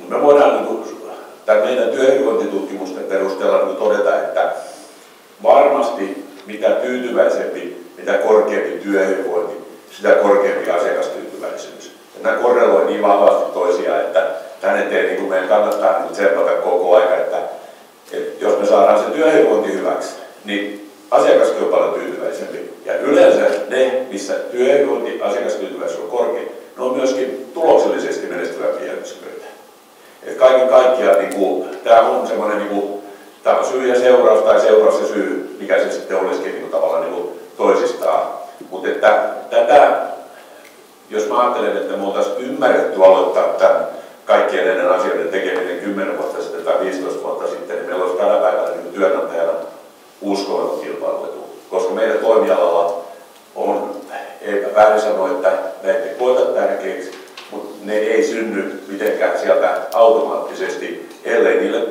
Me voidaan tämän meidän työhyvinvointitutkimusten perusteella todeta, että varmasti mitä tyytyväisempi, mitä korkeampi työhyvinvointi, sitä korkeampi asiakastyytyväisyys. Ja nämä korreloi niin vahvasti toisiaan, että tänne eteen meidän kannattaa tsempata koko ajan, että jos me saadaan se työhyvinvointi hyväksi, niin asiakaskin on paljon tyytyväisempi. Ja yleensä ne, missä työhyvinvointi, asiakastyytyväisyys on korkea, ne on myöskin tuloksellisesti menestyvämpiä yksiköitä. Et kaiken kaikkiaan tämä on semmoinen tämä on syy ja seuraus tai seuraus ja syy, mikä se sitten olisikin tavallaan toisistaan. Mutta tätä, jos mä ajattelen, että me oltaisiin ymmärretty aloittaa tämän kaikkien näiden asioiden tekeminen 10 vuotta sitten tai 15 vuotta sitten, niin meillä olisi tänä päivänä työnantajana uskomaton kilpailuetu. Koska meidän toimialalla on, ei väärin sanoa, että me emme koeta tärkeiksi, mutta ne ei synny mitenkään sieltä automaattisesti, ellei niille